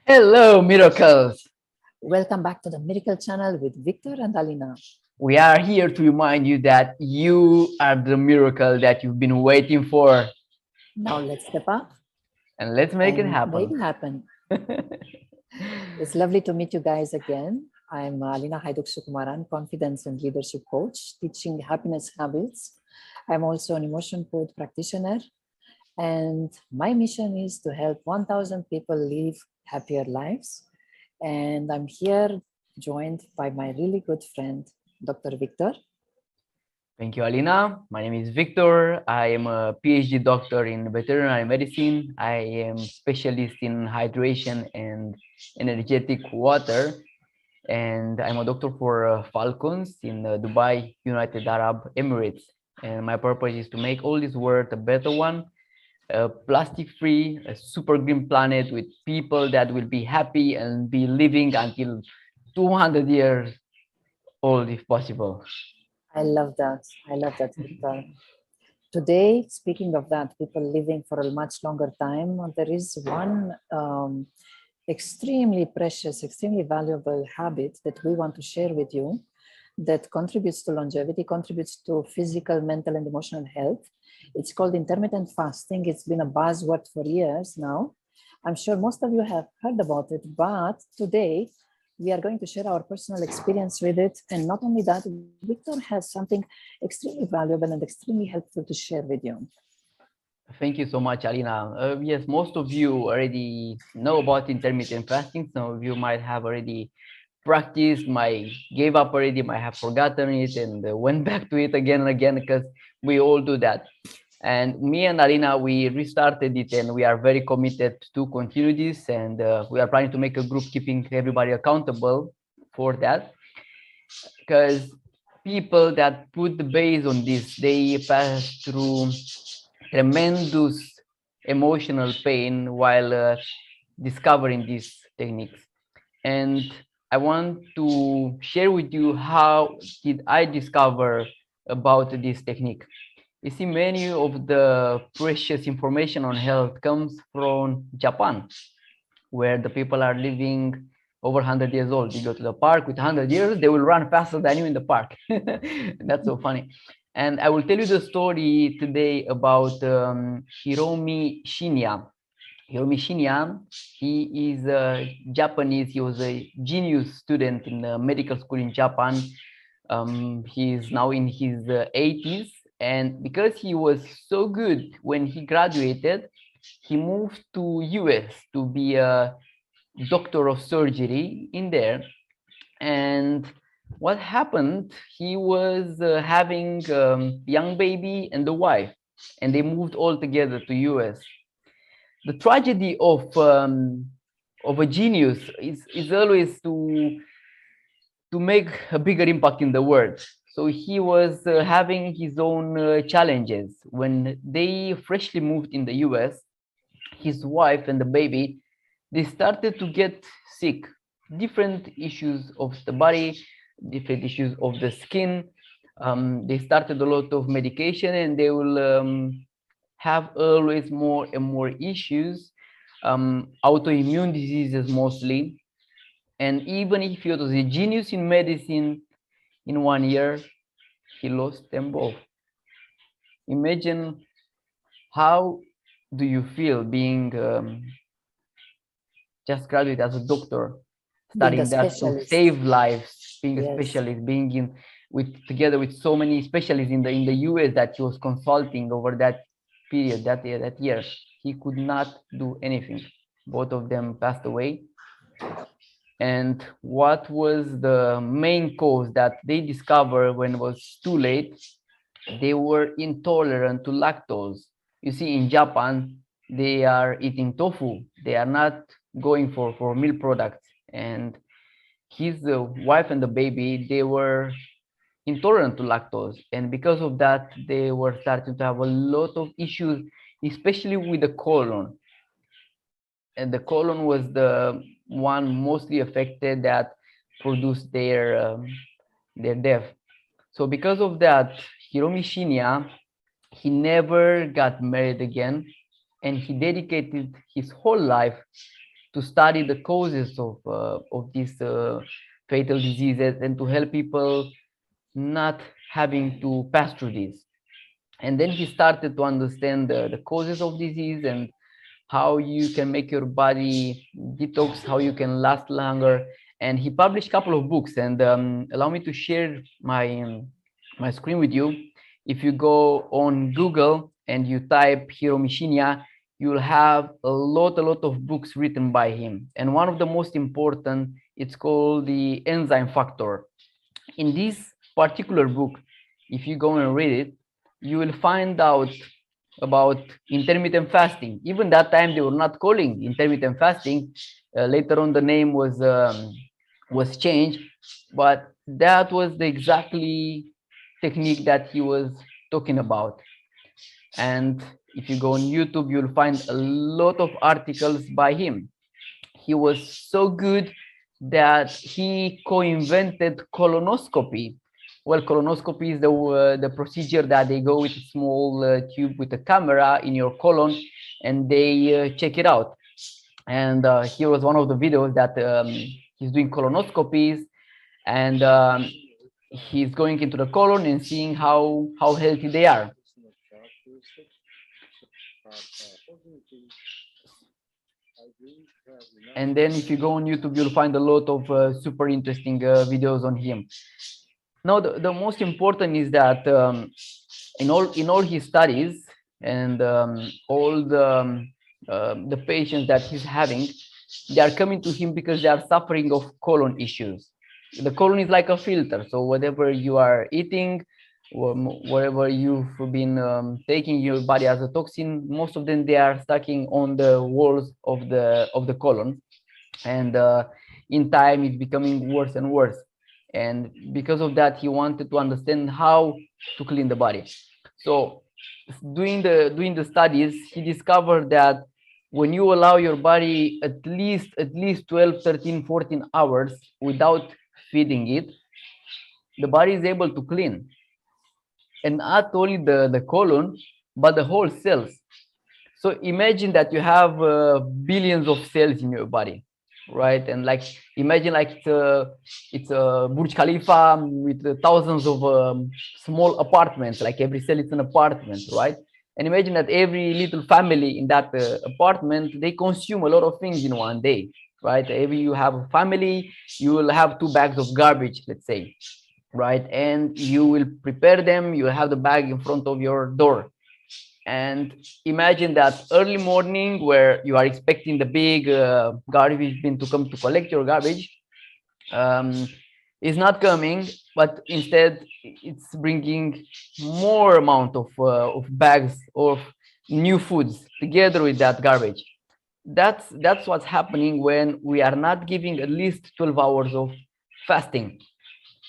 Hello, miracles! Welcome back to the Miracle Channel with Victor and Alina. We are here to remind you that you are the miracle that you've been waiting for, Now let's step up and let's make it and make happen. it happen. It's lovely to meet you guys again. I'm Alina Haiduk Sukumaran, confidence and leadership coach, teaching happiness habits. I'm also an emotion code practitioner, and my mission is to help 1,000 people live happier lives. And I'm here joined by my really good friend, Dr. Victor. Thank you, Alina. My name is Victor. I am a PhD doctor in veterinary medicine. I am specialist in hydration and energetic water, and I'm a doctor for falcons in Dubai, United Arab Emirates. And my purpose is to make all this world a better one, a plastic free, a super green planet with people that will be happy and be living until 200 years old if possible. I love that. I love that, Victor. Today, speaking of that, people living for a much longer time, there is one extremely precious, extremely valuable habit that we want to share with you that contributes to longevity, contributes to physical, mental, and emotional health. It's called intermittent fasting. It's been a buzzword for years now. I'm sure most of you have heard about it, but today we are going to share our personal experience with it. And not only that, Victor has something extremely valuable and extremely helpful to share with you. Thank you so much, Alina. Yes, most of you already know about intermittent fasting. Some of you might have already practiced, might gave up already, might have forgotten it and went back to it again and again because we all do that. And me and Alina, we restarted it and we are very committed to continue this. And we are planning to make a group keeping everybody accountable for that because people that put the base on this, they pass through tremendous emotional pain while discovering these techniques. And I want to share with you how did I discover about this technique. You see, many of the precious information on health comes from Japan, where the people are living over 100 years old. You go to the park with 100 years, they will run faster than you in the park. That's so funny. And I will tell you the story today about Hiromi Shinya. Hiromi Shinya, he is a Japanese, he was a genius student in the medical school in Japan. He is now in his 80s, and because he was so good when he graduated, he moved to US to be a doctor of surgery in there. And what happened, he was having young baby and the wife, and they moved all together to US. The tragedy of a genius is always to make a bigger impact in the world. So he was having his own challenges. When they freshly moved in the US, his wife and the baby, they started to get sick. Different issues of the body, different issues of the skin. They started a lot of medication and they will have always more and more issues, autoimmune diseases mostly. And even if he was a genius in medicine, in 1 year, he lost them both. Imagine how do you feel being just graduate as a doctor, Being a studying that to specialist. save lives, being a Yes. specialist, being in with together with so many specialists in the US that he was consulting over that period, that year. He could not do anything. Both of them passed away. And what was the main cause that they discovered when it was too late? They were intolerant to lactose. You see, in Japan, they are eating tofu. They are not going for milk products. And his wife and the baby, they were intolerant to lactose. And because of that, they were starting to have a lot of issues, especially with the colon. And the colon was the one mostly affected that produced their death. So because of that, Hiromi Shinya, he never got married again, and he dedicated his whole life to study the causes of these fatal diseases and to help people not having to pass through this. And then he started to understand the causes of disease and how you can make your body detox, how you can last longer. And he published a couple of books. And allow me to share my screen with you. If you go on Google and you type Hiro Mishinya, you'll have a lot of books written by him. And one of the most important, it's called the Enzyme Factor. In this particular book, if you go and read it, you will find out about intermittent fasting. Even that time, they were not calling intermittent fasting. Later on, the name was changed, but that was the exactly technique that he was talking about. And if you go on YouTube, you'll find a lot of articles by him. He was so good that he co-invented colonoscopy. Well, colonoscopy is the procedure that they go with a small tube with a camera in your colon and they check it out. And here was one of the videos that he's doing colonoscopies, and he's going into the colon and seeing how healthy they are. And then if you go on YouTube, you'll find a lot of super interesting videos on him. Now, the most important is that in all his studies and all the patients that he's having, they are coming to him because they are suffering of colon issues. The colon is like a filter, so whatever you are eating, whatever you've been taking your body as a toxin, most of them they are stacking on the walls of the colon, and in time it's becoming worse and worse. And because of that, he wanted to understand how to clean the body. So doing the studies, he discovered that when you allow your body at least 12, 13, 14 hours without feeding it, the body is able to clean. And not only the colon, but the whole cells. So imagine that you have billions of cells in your body, right? And like imagine like it's a Burj Khalifa with thousands of small apartments. Like every cell is an apartment, right? And imagine that every little family in that apartment, they consume a lot of things in one day, right? Every you have a family, you will have 2 bags of garbage, let's say, right? And you will prepare them. You will have the bag in front of your door. And imagine that early morning where you are expecting the big garbage bin to come to collect your garbage is not coming, but instead it's bringing more amount of bags of new foods together with that garbage. That's what's happening when we are not giving at least 12 hours of fasting.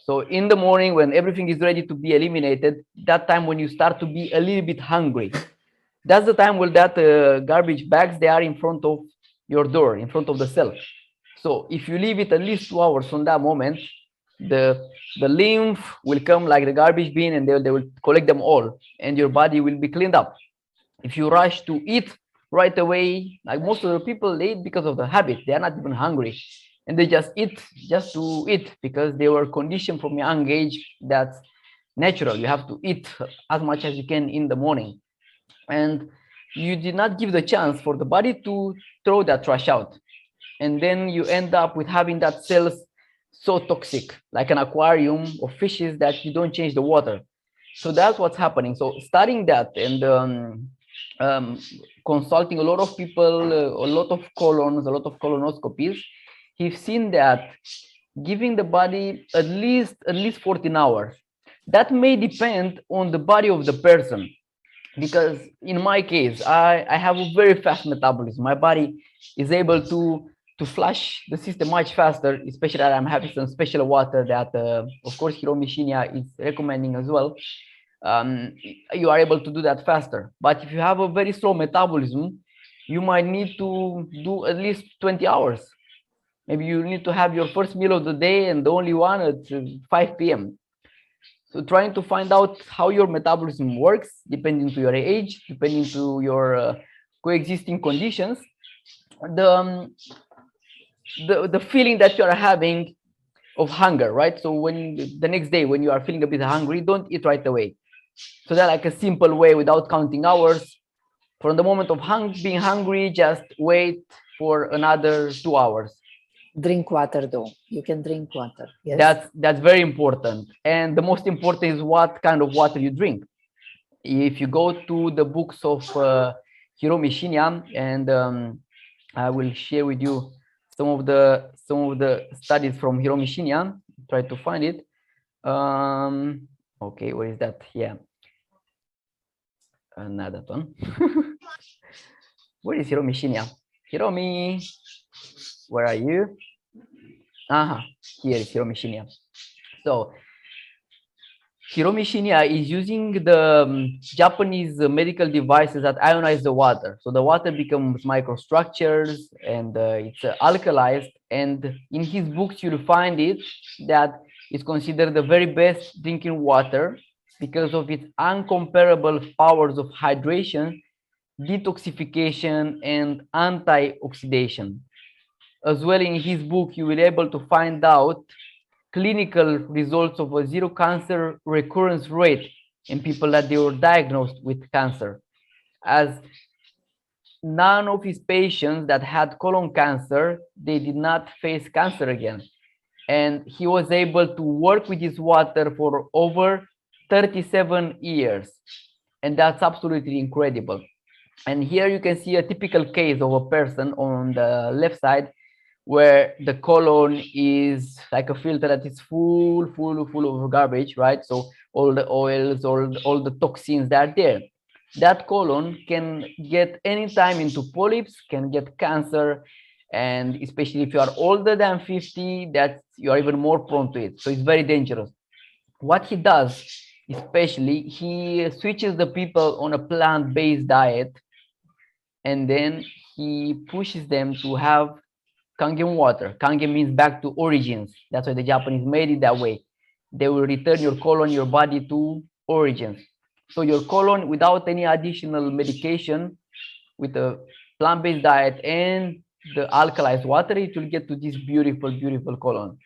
So in the morning, when everything is ready to be eliminated, that time when you start to be a little bit hungry, that's the time when that garbage bags, they are in front of your door, in front of the cell. So if you leave it at least 2 hours from that moment, the lymph will come like the garbage bin, and they will collect them all, and your body will be cleaned up. If you rush to eat right away, like most of the people, they eat because of the habit. They are not even hungry, and they just eat just to eat because they were conditioned from a young age. That's natural. You have to eat as much as you can in the morning, and you did not give the chance for the body to throw that trash out. And then you end up with having that cells so toxic, like an aquarium of fishes that you don't change the water. So that's what's happening. So studying that and um, consulting a lot of people, a lot of colons, a lot of colonoscopies, he's seen that giving the body at least 14 hours. That may depend on the body of the person, because in my case, I have a very fast metabolism. My body is able to flush the system much faster, especially that I'm having some special water that, of course, Hiro Mishinya is recommending as well. You are able to do that faster. But if you have a very slow metabolism, you might need to do at least 20 hours. Maybe you need to have your first meal of the day and the only one at 5 p.m. So trying to find out how your metabolism works, depending to your age, depending to your coexisting conditions. The the feeling that you are having of hunger, right? So when the next day when you are feeling a bit hungry, don't eat right away. So that's like a simple way without counting hours. From the moment of being hungry, just wait for another 2 hours. Drink water though. You can drink water. Yes. That's very important. And the most important is what kind of water you drink. If you go to the books of Hiromi Shinya, and I will share with you some of the studies from Hiromi Shinya. Try to find it. Okay, where is that? Yeah, another one. Where is Hiromi Shinya? Hiromi, where are you? Aha, here is Hiromi Shinya. So Hiromi Shinya is using the Japanese medical devices that ionize the water. So the water becomes microstructures and it's alkalized. And in his books, you'll find it that it's considered the very best drinking water because of its uncomparable powers of hydration, detoxification, and antioxidation. As well, in his book, you will be able to find out clinical results of a zero cancer recurrence rate in people that they were diagnosed with cancer, as none of his patients that had colon cancer, they did not face cancer again. And he was able to work with his water for over 37 years. And that's absolutely incredible. And here you can see a typical case of a person on the left side where the colon is like a filter that is full of garbage, right? So all the oils, all the toxins that are there. That colon can get anytime into polyps, can get cancer, and especially if you are older than 50, that you are even more prone to it. So it's very dangerous. What he does, especially, he switches the people on a plant-based diet, and then he pushes them to have Kangen water. Kangen means back to origins. That's why the Japanese made it that way. They will return your colon, your body to origins. So your colon, without any additional medication, with a plant-based diet and the alkalized water, it will get to this beautiful colon,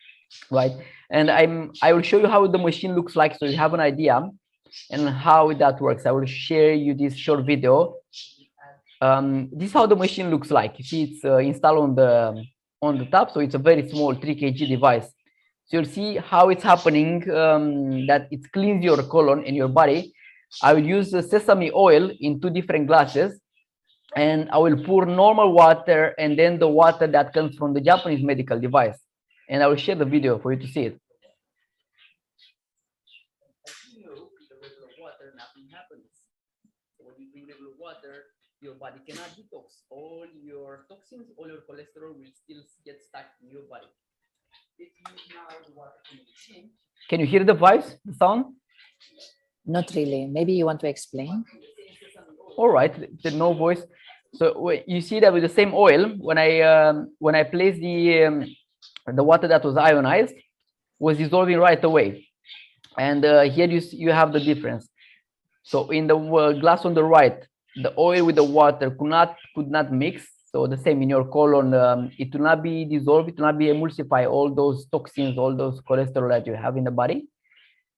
right? And I will show you how the machine looks like, so you have an idea and how that works. I will share you this short video. This is how the machine looks like. You see, it's installed on the top, so it's a very small 3 kg device. So you'll see how it's happening, that it cleans your colon and your body. I will use the sesame oil in 2 different glasses, and I will pour normal water and then the water that comes from the Japanese medical device. And I will share the video for you to see it. Water, nothing happens. When you drink regular water, your body cannot detox. All your toxins, all your cholesterol will still get stuck in your body. Can you hear the voice, the sound? Not really. Maybe you want to explain. All right, the no voice. So you see that with the same oil, when I place the water that was ionized, was dissolving right away. And here you have the difference. So in the glass on the right, the oil with the water could not mix. So the same in your colon, it will not be dissolved, it will not be emulsify all those toxins, all those cholesterol that you have in the body.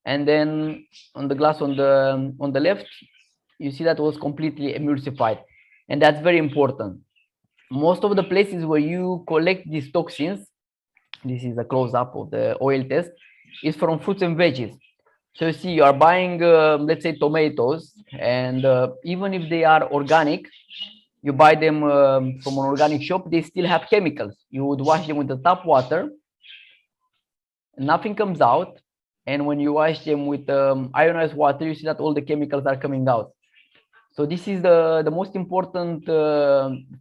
And then on the glass on the left, you see that was completely emulsified, and that's very important. Most of the places where you collect these toxins, this is a close-up of the oil test, is from fruits and veggies. So you see, you are buying, let's say, tomatoes, and even if they are organic, you buy them from an organic shop, they still have chemicals. You would wash them with the tap water, nothing comes out. And when you wash them with ionized water, you see that all the chemicals are coming out. So this is the most important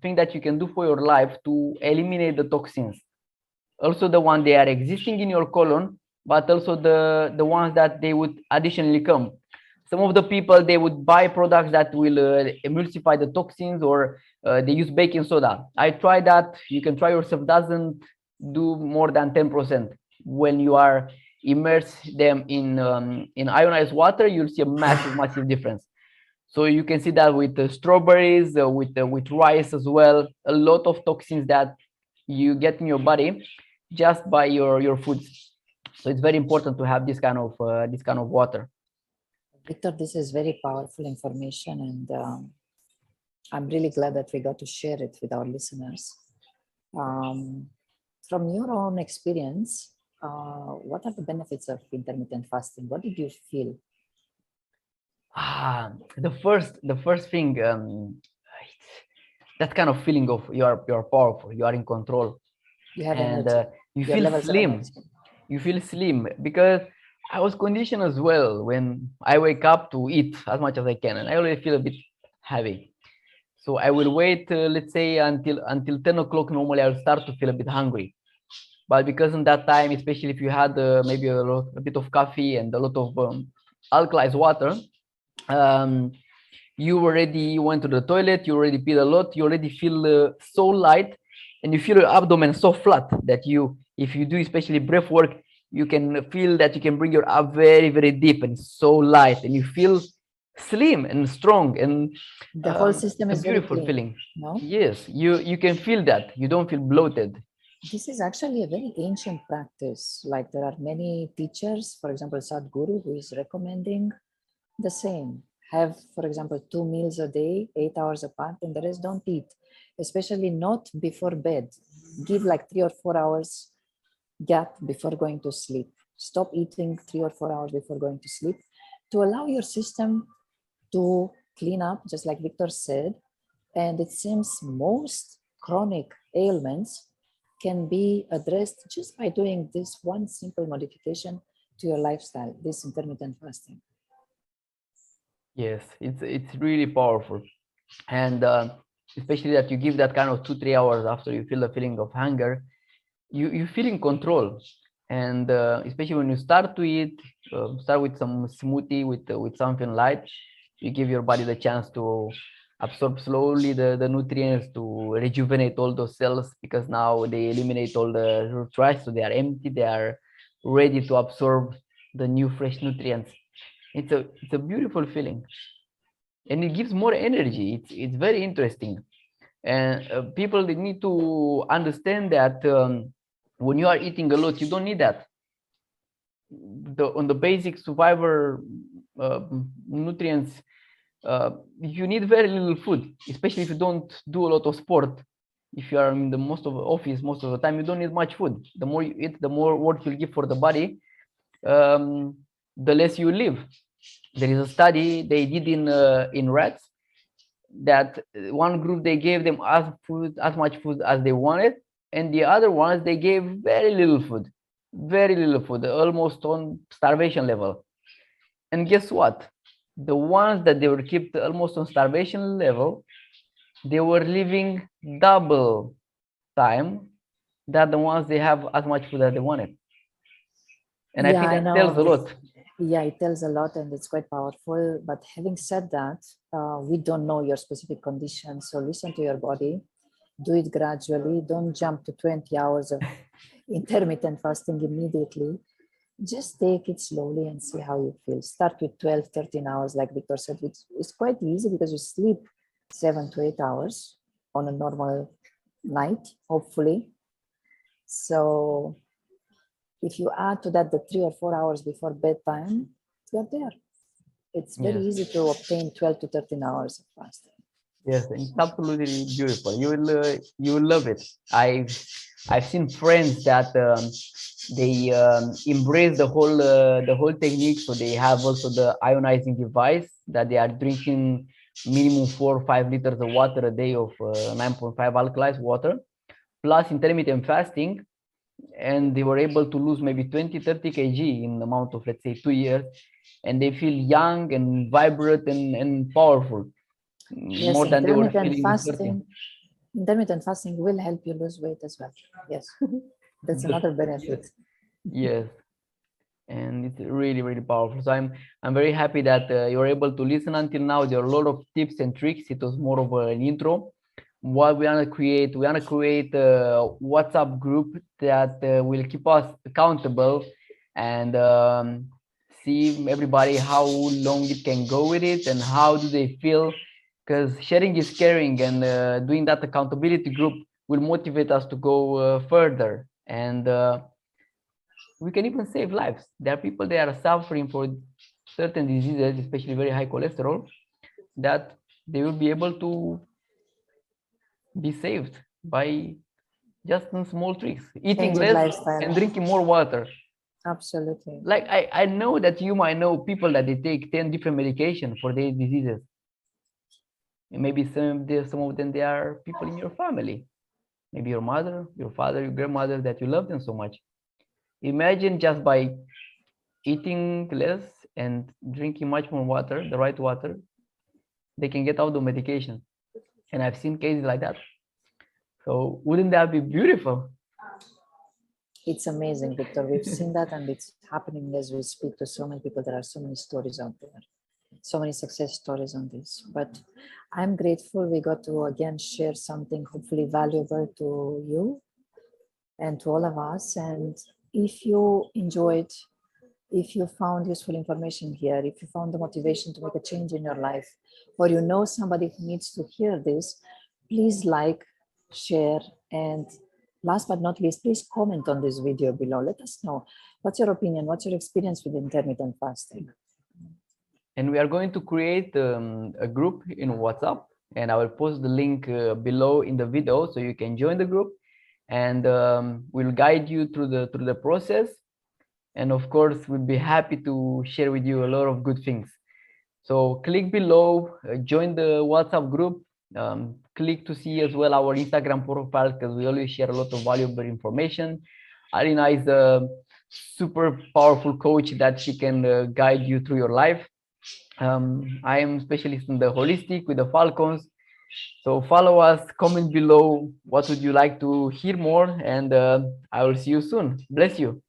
thing that you can do for your life to eliminate the toxins. Also the one they are existing in your colon, but also the ones that they would additionally come. Some of the people, they would buy products that will emulsify the toxins, or they use baking soda. I tried that. You can try yourself. Doesn't do more than 10%. When you are immerse them in ionized water, you'll see a massive difference. So you can see that with the strawberries, with rice as well, a lot of toxins that you get in your body just by your foods. So it's very important to have this kind of water. Victor, this is very powerful information, and I'm really glad that we got to share it with our listeners. From your own experience, what are the benefits of intermittent fasting? What did you feel? The first thing, that kind of feeling of you're powerful, you are in control, You have and energy. you Your feel levels of slim. energy. You feel slim because I was conditioned as well. When I wake up to eat as much as I can, and I always feel a bit heavy. So I will wait, let's say until 10 o'clock. Normally, I will start to feel a bit hungry. But because in that time, especially if you had maybe a bit of coffee and a lot of alkalized water, um, you already went to the toilet, you already peed a lot, you already feel so light, and you feel your abdomen so flat that if you do especially breath work, you can feel that you can bring your ab very, very deep and so light, and you feel slim and strong, and The whole system it's a is very beautiful clean, feeling. no? Yes, you can feel that. You don't feel bloated. This is actually a very ancient practice. Like there are many teachers, for example, Sadhguru, who is recommending the same. Have, for example, 2 meals a day, 8 hours apart, and the rest don't eat, especially not before bed. Give like 3 or 4 hours gap before going to sleep. Stop eating 3 or 4 hours before going to sleep to allow your system to clean up, just like Victor said. And it seems most chronic ailments can be addressed just by doing this one simple modification to your lifestyle, this intermittent fasting. Yes, it's really powerful, and especially that you give that kind of 2 3 hours after you feel the feeling of hunger, you feel in control, and especially when you start to eat, start with some smoothie with something light. You give your body the chance to absorb slowly the nutrients, to rejuvenate all those cells, because now they eliminate all the trash, so they are empty, they are ready to absorb the new fresh nutrients. It's a beautiful feeling, and it gives more energy. It's very interesting, and people, they need to understand that when you are eating a lot, you don't need that. On the basic survivor uh, nutrients, you need very little food, especially if you don't do a lot of sport. If you are in the most of the office most of the time, you don't need much food. The more you eat, the more work you'll give for the body, the less you live. There is a study they did in rats, that one group, they gave them as much food as they wanted, and the other ones, they gave very little food, almost on starvation level. And guess what? The ones that they were kept almost on starvation level, they were living double time than the ones they have as much food as they wanted. And I Yeah, think I that tells know. a lot. Yeah, it tells a lot and it's quite powerful. But having said that, we don't know your specific conditions. So listen to your body, do it gradually. Don't jump to 20 hours of intermittent fasting immediately. Just take it slowly and see how you feel. Start with 12, 13 hours, like Victor said, which is quite easy because you sleep 7 to 8 hours on a normal night, hopefully. So if you add to that the 3 or 4 hours before bedtime, you're there. It's very Yes. easy to obtain 12 to 13 hours of fasting. Yes, it's absolutely beautiful. You will love it. I've seen friends that they embrace the whole technique. So they have also the ionizing device, that they are drinking minimum 4 or 5 liters of water a day of 9.5 alkalized water, plus intermittent fasting, and they were able to lose maybe 20 30 kg in the amount of, let's say, 2 years, and they feel young and vibrant and powerful, Yes, more than they were feeling in 30. intermittent fasting will help you lose weight as well. Yes, that's another Yes, benefit. yes, and it's really, really powerful. So I'm very happy that you're able to listen until now. There are a lot of tips and tricks. It was more of an intro. What we want to create a WhatsApp group that will keep us accountable, and see everybody how long it can go with it and how do they feel, because sharing is caring, and doing that accountability group will motivate us to go further. And we can even save lives. There are people that are suffering for certain diseases, especially very high cholesterol, that they will be able to be saved by just some small tricks, eating Changing less lifestyle. and drinking more water. Absolutely. Like I know that you might know people that they take 10 different medications for their diseases. And maybe some of them they are people in your family. Maybe your mother, your father, your grandmother that you love them so much. Imagine just by eating less and drinking much more water, the right water, they can get out the medication. And I've seen cases like that. So wouldn't that be beautiful? It's amazing, Victor. We've seen that, and it's happening as we speak to so many people. There are so many stories out there, so many success stories on this. But I'm grateful we got to again share something hopefully valuable to you and to all of us. And if you enjoyed, if you found useful information here, if you found the motivation to make a change in your life, or you know somebody who needs to hear this, please like, share, and last but not least, please comment on this video below. Let us know what's your opinion, what's your experience with intermittent fasting. And we are going to create a group in WhatsApp, and I will post the link below in the video so you can join the group, and we'll guide you through the process. And of course, we'll be happy to share with you a lot of good things. So click below, join the WhatsApp group, click to see as well our Instagram profile, because we always share a lot of valuable information. Alina is a super powerful coach that she can guide you through your life. I am specialist in the holistic with the Falcons. So follow us, comment below what would you like to hear more, and I will see you soon. Bless you.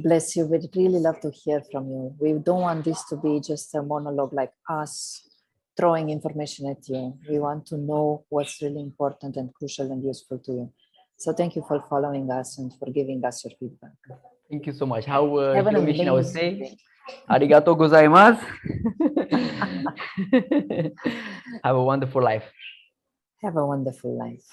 Bless you. We'd really love to hear from you. We don't want this to be just a monologue like us throwing information at you. We want to know what's really important and crucial and useful to you. So thank you for following us and for giving us your feedback. Thank you so much. How Have an Hiromishi, I would amazing say, arigato gozaimasu. Have a wonderful life. Have a wonderful life.